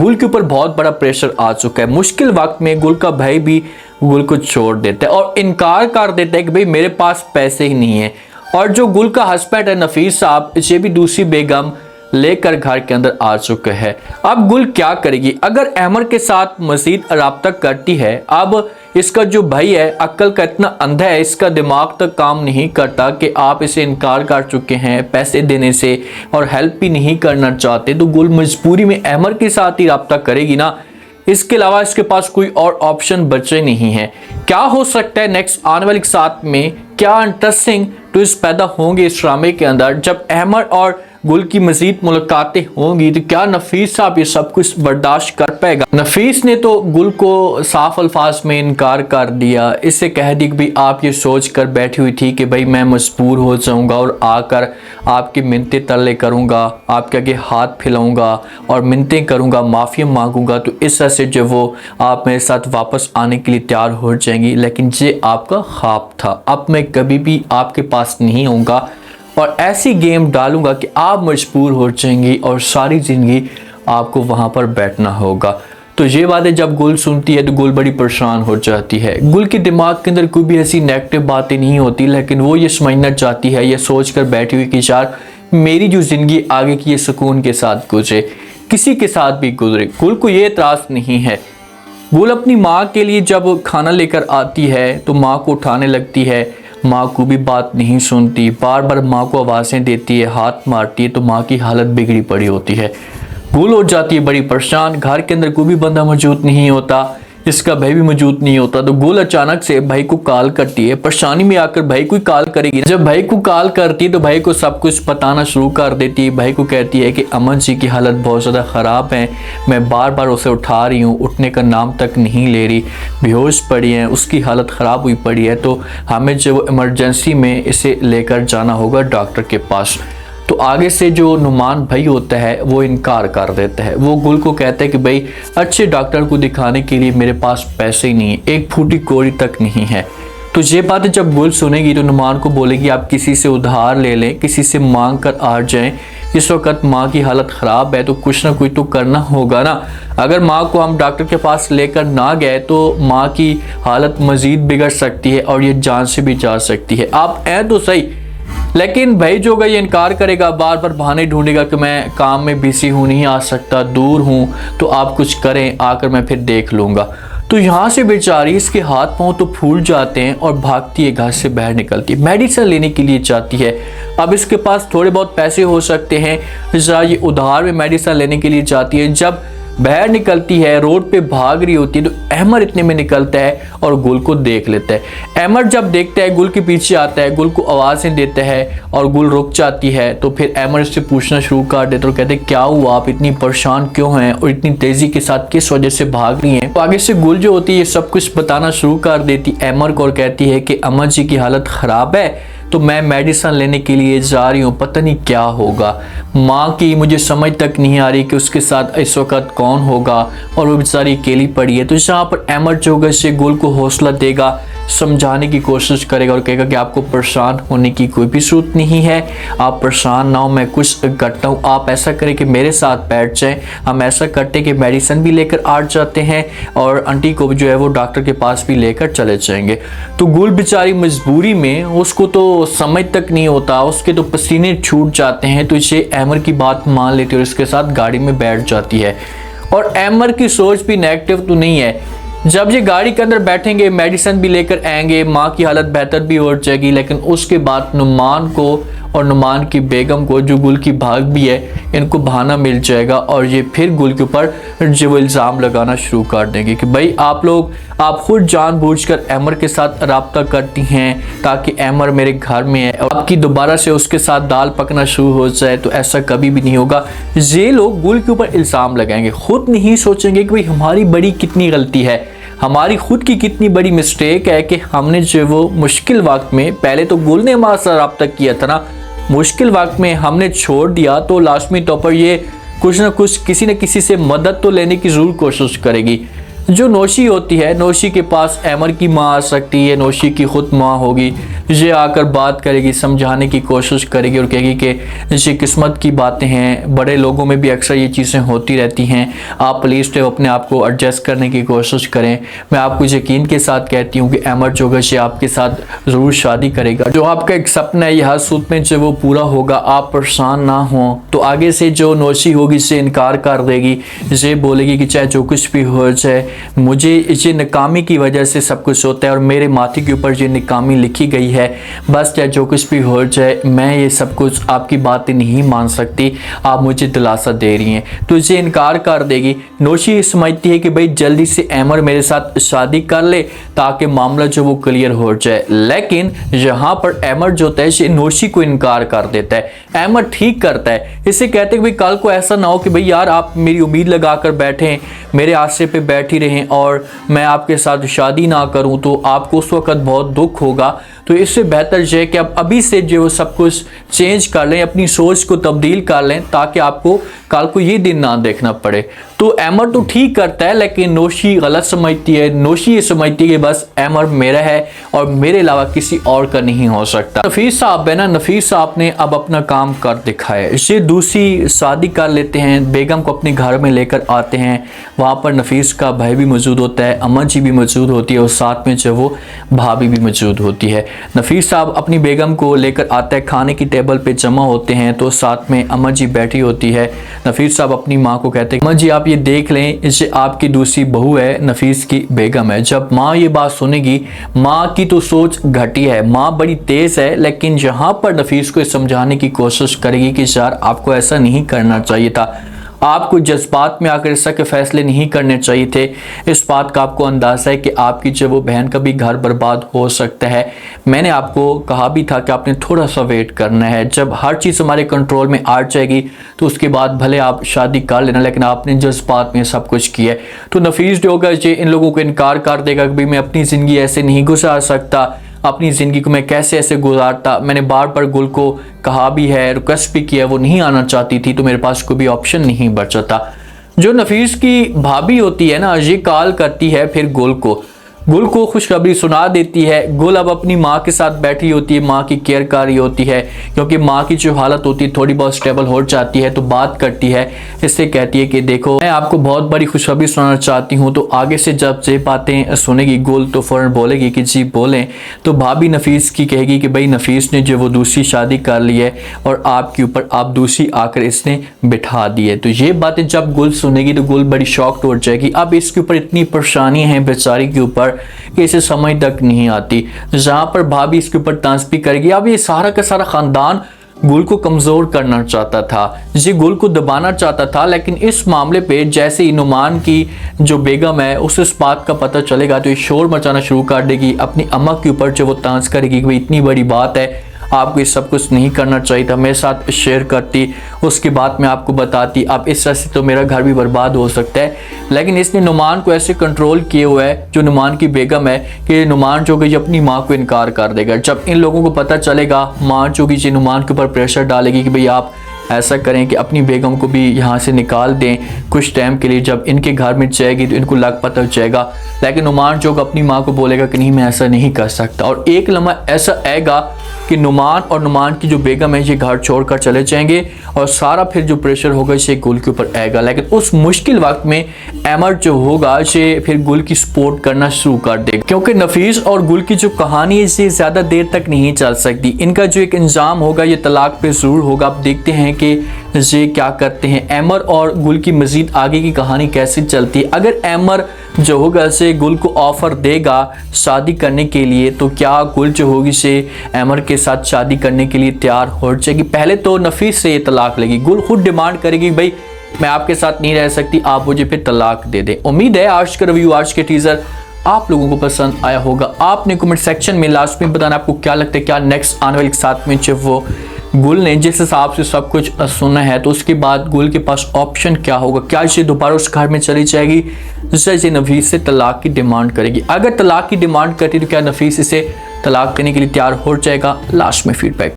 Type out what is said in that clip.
गुल के ऊपर बहुत बड़ा प्रेशर आ चुका है। मुश्किल वक्त में गुल का भाई भी गुल को छोड़ देता है और इनकार कर देता है कि भाई मेरे पास पैसे ही नहीं है। और जो गुल का हस्बैंड है नफीस साहब, ये भी दूसरी बेगम लेकर घर के अंदर आ चुके हैं। अब गुल क्या करेगी? अगर अहमर के साथ मजीद राब्ता करती है, अब इसका जो भाई है अक्ल का इतना अंधा है, इसका दिमाग तक काम नहीं करता कि आप इसे इनकार कर चुके हैं पैसे देने से और हेल्प भी नहीं करना चाहते, तो गुल मजबूरी में अहमर के साथ ही राब्ता करेगी ना। इसके अलावा इसके पास कोई और ऑप्शन बचे नहीं है। क्या हो सकता है नेक्स्ट आने वाले साथ में क्या इंटरेस्टिंग ट्विस्ट पैदा होंगे इस ड्रामे के अंदर। जब अहमर और गुल की मजीद मुलाकातें होंगी तो क्या नफीस साहब ये सब कुछ बर्दाश्त कर पाएगा? नफीस ने तो गुल को साफ अल्फाज में इनकार कर दिया। इससे कह दी कि भाई आप ये सोच कर बैठी हुई थी कि भाई मैं मजबूर हो जाऊंगा और आकर आपकी मिन्नतें तरले करूंगा, आपके आगे हाथ फैलाऊंगा और मिन्नतें करूंगा, माफ़ी मांगूंगा, तो इस तरह से जो वो आप मेरे साथ वापस आने के लिए तैयार हो जाएंगी। लेकिन ये आपका ख्वाब था, अब मैं कभी भी आपके पास नहीं आऊँगा और ऐसी गेम डालूंगा कि आप मजबूर हो जाएंगी और सारी ज़िंदगी आपको वहाँ पर बैठना होगा। तो ये बातें जब गुल सुनती है तो गुल बड़ी परेशान हो जाती है। गुल के दिमाग के अंदर कोई भी ऐसी नेगेटिव बातें नहीं होती, लेकिन वो ये समझना चाहती है, ये सोच कर बैठी हुई कि यार मेरी जो ज़िंदगी आगे की ये सुकून के साथ गुजरे, किसी के साथ भी गुजरे। गुल को ये एतराज़ नहीं है। गुल अपनी माँ के लिए जब खाना लेकर आती है तो माँ को उठाने लगती है, माँ को भी बात नहीं सुनती, बार बार माँ को आवाज़ें देती है, हाथ मारती है, तो माँ की हालत बिगड़ी पड़ी होती है। गुल हो जाती है बड़ी परेशान। घर के अंदर कोई भी बंदा मौजूद नहीं होता, इसका भाई भी मौजूद नहीं होता, तो गुल अचानक से भाई को कॉल करती है। परेशानी में आकर भाई को कॉल करेगी। जब भाई को कॉल करती है तो भाई को सब कुछ बताना शुरू कर देती है। भाई को कहती है कि अमन जी की हालत बहुत ज़्यादा ख़राब है, मैं बार बार उसे उठा रही हूँ, उठने का नाम तक नहीं ले रही, बेहोश पड़ी है, उसकी हालत ख़राब हुई पड़ी है, तो हमें जो इमरजेंसी में इसे लेकर जाना होगा डॉक्टर के पास। तो आगे से जो नुमान भाई होता है वो इनकार कर देता है। वो गुल को कहता है कि भाई अच्छे डॉक्टर को दिखाने के लिए मेरे पास पैसे ही नहीं है, एक फूटी कौड़ी तक नहीं है। तो ये बात जब गुल सुनेगी तो नुमान को बोलेगी आप किसी से उधार ले लें, किसी से मांग कर आ जाएं। इस वक्त माँ की हालत ख़राब है तो कुछ ना कुछ तो करना होगा ना। अगर माँ को हम डॉक्टर के पास लेकर ना गए तो माँ की हालत मज़ीद बिगड़ सकती है और ये जान से भी जा सकती है। आप ऐ तो सही। लेकिन भाई जो होगा ये इनकार करेगा, बार बार बहाने ढूंढेगा कि मैं काम में बिजी हूँ, नहीं आ सकता, दूर हूँ, तो आप कुछ करें, आकर मैं फिर देख लूँगा। तो यहाँ से बेचारी इसके हाथ पांव तो फूल जाते हैं और भागती है, घर से बाहर निकलती है, मेडिसिन लेने के लिए जाती है। अब इसके पास थोड़े बहुत पैसे हो सकते हैं, ये उधार में मेडिसिन लेने के लिए जाती है। जब बाहर निकलती है, रोड पे भाग रही होती है, तो अहमर इतने में निकलता है और गुल को देख लेता है। अहमर जब देखता है गुल के पीछे आता है, गुल को आवाज़ें देता है और गुल रुक जाती है। तो फिर अहमर इससे पूछना शुरू कर देता है और कहते हैं क्या हुआ, आप इतनी परेशान क्यों हैं और इतनी तेज़ी के साथ किस वजह से भाग रही हैं। तो आगे से गुल जो होती है ये सब कुछ बताना शुरू कर देती अहमर को और कहती है कि अमन जी की हालत ख़राब है तो मैं मेडिसिन लेने के लिए जा रही हूँ, पता नहीं क्या होगा। माँ की मुझे समझ तक नहीं आ रही कि उसके साथ इस वक्त कौन होगा और वो बेचारी अकेली पड़ी है। तो यहाँ पर अहमर जो होगा से गुल को हौसला देगा, समझाने की कोशिश करेगा और कहेगा कि आपको परेशान होने की कोई भी जरूरत नहीं है, आप परेशान ना हो, मैं कुछ करता हूँ, आप ऐसा करें कि मेरे साथ बैठ जाएं, हम ऐसा करते कि मेडिसिन भी लेकर आ जाते हैं और आंटी को जो है वो डॉक्टर के पास भी लेकर चले जाएंगे। तो गुल बेचारी मजबूरी में, उसको तो समझ तक नहीं होता, उसके तो पसीने छूट जाते हैं, तो इसे अहमर की बात मान लेती है और इसके साथ गाड़ी में बैठ जाती है। और अहमर की सोच भी नेगेटिव तो नहीं है। जब ये गाड़ी के अंदर बैठेंगे, मेडिसिन भी लेकर आएंगे, माँ की हालत बेहतर भी हो जाएगी, लेकिन उसके बाद नुमान को और नुमान की बेगम को जो गुल की भाग भी है, इनको बहाना मिल जाएगा और ये फिर गुल के ऊपर जो वो इल्ज़ाम लगाना शुरू कर देंगे कि भाई आप खुद जानबूझकर अहमर के साथ राब्ता करती हैं ताकि अहमर मेरे घर में है और आपकी दोबारा से उसके साथ दाल पकना शुरू हो जाए, तो ऐसा कभी भी नहीं होगा। ये लोग गुल के ऊपर इल्ज़ाम लगाएंगे, खुद नहीं सोचेंगे कि भाई हमारी बड़ी कितनी गलती है, हमारी खुद की कितनी बड़ी मिस्टेक है कि हमने जो वो मुश्किल वक्त में, पहले तो गुल ने हमारे साथ रब्ता किया था ना, मुश्किल वक्त में हमने छोड़ दिया, तो लाजमी तौर पर ये कुछ ना कुछ किसी न किसी से मदद तो लेने की ज़रूर कोशिश करेगी। जो नौशी होती है, नौशी के पास अमर की माँ आ सकती है, नौशी की खुद माँ होगी, ये आकर बात करेगी, समझाने की कोशिश करेगी और कहेगी कि ये किस्मत की बातें हैं, बड़े लोगों में भी अक्सर ये चीज़ें होती रहती हैं, आप प्लीज़ तो अपने आप को एडजस्ट करने की कोशिश करें। मैं आपको यकीन के साथ कहती हूँ कि अमर जो है आपके साथ ज़रूर शादी करेगा। जो आपका एक सपना है, यह सूत में जब वो पूरा होगा, आप परेशान ना हो। तो आगे से जो नौशी होगी इससे इनकार कर देगी, ये बोलेगी कि चाहे जो कुछ भी हो जाए, मुझे ये नाकामी की वजह से सब कुछ होता है और मेरे माथे के ऊपर ये नाकामी लिखी गई है, बस चाहे जो कुछ भी हो जाए, मैं ये सब कुछ आपकी बातें नहीं मान सकती, आप मुझे दिलासा दे रही हैं। तो ये इनकार कर देगी। नौशी ये समझती है कि भाई जल्दी से अमर मेरे साथ शादी कर ले ताकि मामला जो वो क्लियर हो जाए, लेकिन यहाँ पर अमर जो होता है नौशी को इनकार कर देता है। अमर ठीक करता है, इसे कहते हैं कि भाई कल को ऐसा ना हो कि भाई यार आप मेरी उम्मीद लगा कर बैठें, मेरे आशे पे बैठी रहें और मैं आपके साथ शादी ना करूं तो आपको उस वक्त बहुत दुख होगा। तो इससे बेहतर यह है कि आप अभी से जो सब कुछ चेंज कर लें, अपनी सोच को तब्दील कर लें ताकि आपको कल को ये दिन ना देखना पड़े। तो अमर तो ठीक करता है, लेकिन नौशी गलत समझती है। नौशी ये समझती है कि बस अमर मेरा है और मेरे अलावा किसी और का नहीं हो सकता। नफीस साहब है ना, नफीस साहब ने अब अपना काम कर दिखाया। इसे दूसरी शादी कर लेते हैं, बेगम को अपने घर में लेकर आते हैं। वहाँ पर नफीस का भाई भी मौजूद होता है, अम्मा जी भी मौजूद होती है और साथ में जो वो भाभी भी मौजूद होती है। नफीस साहब अपनी बेगम को लेकर आता है, खाने की टेबल पे जमा होते हैं तो साथ में अम्मा जी बैठी होती है। नफीस साहब अपनी माँ को कहते हैं, अम्मा जी आप ये देख लें, इसे आपकी दूसरी बहू है, नफीस की बेगम है। जब माँ ये बात सुनेगी, माँ की तो सोच घटी है, माँ बड़ी तेज है, लेकिन यहाँ पर नफीस को समझाने की कोशिश करेगी कि यार आपको ऐसा नहीं करना चाहिए था, आपको जज्बात में आकर इस तरह के फैसले नहीं करने चाहिए थे। इस बात का आपको अंदाज़ा है कि आपकी जो वो बहन का भी घर बर्बाद हो सकता है। मैंने आपको कहा भी था कि आपने थोड़ा सा वेट करना है, जब हर चीज़ हमारे कंट्रोल में आ जाएगी तो उसके बाद भले आप शादी कर लेना, लेकिन आपने जज्बात में सब कुछ किया है। तो नफीस जो होगा ये इन लोगों को इनकार कर देगा कि भाई मैं अपनी ज़िंदगी ऐसे नहीं गुजार सकता, अपनी ज़िंदगी को मैं कैसे ऐसे गुजारता। मैंने बार बार गुल को कहा भी है, रिक्वेस्ट भी किया, वो नहीं आना चाहती थी, तो मेरे पास कोई भी ऑप्शन नहीं बचा था। जो नफीस की भाभी होती है ना, ये कॉल करती है फिर गुल को खुशखबरी सुना देती है। गुल अब अपनी माँ के साथ बैठी होती है, माँ की केयर कर रही होती है, क्योंकि माँ की जो हालत होती है थोड़ी बहुत स्टेबल हो जाती है। तो बात करती है, इससे कहती है कि देखो मैं आपको बहुत बड़ी खुशखबरी सुनाना चाहती हूँ। तो आगे से जब ये बातें सुनेगी गुल तो फ़ौरन बोलेगी कि जी बोलें। तो भाभी नफीस की कहेगी कि भाई नफीस ने जो वो दूसरी शादी कर ली है और आपके ऊपर आप दूसरी आकर इसने बिठा दी है। तो ये बातें जब गुल सुनेगी तो गुल बड़ी शॉक्ड हो जाएगी। अब इसके ऊपर इतनी परेशानी है बेचारी के ऊपर कि इसे समझ तक नहीं आती। जहां पर भाभी इसके ऊपर तंज भी करेगी। अब ये सारा का सारा खानदान गुल को कमज़ोर करना चाहता था, ये गुल को दबाना चाहता था, लेकिन इस मामले पे जैसे ही नुमान की जो बेगम है उसे इस बात का पता चलेगा तो ये शोर मचाना शुरू कर देगी, अपनी अम्मा के ऊपर जो वो तंज करेगी कि भाई इतनी बड़ी बात है, आपको ये सब कुछ नहीं करना चाहिए था, मेरे साथ शेयर करती, उसके बाद मैं आपको बताती, अब इस तरह से तो मेरा घर भी बर्बाद हो सकता है। लेकिन इसने नुमान को ऐसे कंट्रोल किए हुआ है, जो नुमान की बेगम है, कि नुमान जो कि अपनी माँ को इनकार कर देगा। जब इन लोगों को पता चलेगा, माँ जो कि नुमान के ऊपर प्रेशर डालेगी कि भाई आप ऐसा करें कि अपनी बेगम को भी यहाँ से निकाल दें कुछ टाइम के लिए। जब इनके घर में जाएगी तो इनको लग पता जाएगा, लेकिन नुमान जो अपनी माँ को बोलेगा कि नहीं मैं ऐसा नहीं कर सकता। और एक लम्हा ऐसा आएगा कि नुमान और नुमान की जो बेगम है ये घर छोड़कर चले जाएंगे और सारा फिर जो प्रेशर होगा ये गुल के ऊपर आएगा। लेकिन उस मुश्किल वक्त में अमर जो होगा ये फिर गुल की सपोर्ट करना शुरू कर देगा, क्योंकि नफीस और गुल की जो कहानी है ये ज़्यादा देर तक नहीं चल सकती। इनका जो एक इंजाम होगा ये तलाक पे ज़रूर होगा। अब देखते हैं कि ये क्या करते हैं, अमर और गुल की मज़ीद आगे की कहानी कैसे चलती है। अगर अमर जो होगा से गुल को ऑफ़र देगा शादी करने के लिए, तो क्या गुल जो होगी से अमर के साथ शादी करने के लिए तैयार हो जाएगी। पहले तो नफीस से ये तलाक लेगी, गुल खुद डिमांड करेगी भाई मैं आपके साथ नहीं रह सकती, आप मुझे फिर तलाक दे दें। उम्मीद है आज का रिव्यू, आज के टीज़र आप लोगों को पसंद आया होगा। आपने कमेंट सेक्शन में लास्ट में बताना आपको क्या लगता है, क्या नेक्स्ट आने वाले के साथ में जब वो गुल ने जिस हिसाब से सब कुछ सुना है तो उसके बाद गुल के पास ऑप्शन क्या होगा। क्या ये दोबारा उस घर में चली जाएगी जिससे नफीस से तलाक की डिमांड करेगी। अगर तलाक की डिमांड करती तो क्या नफीस इसे तलाक देने के लिए तैयार हो जाएगा। लास्ट में फीडबैक।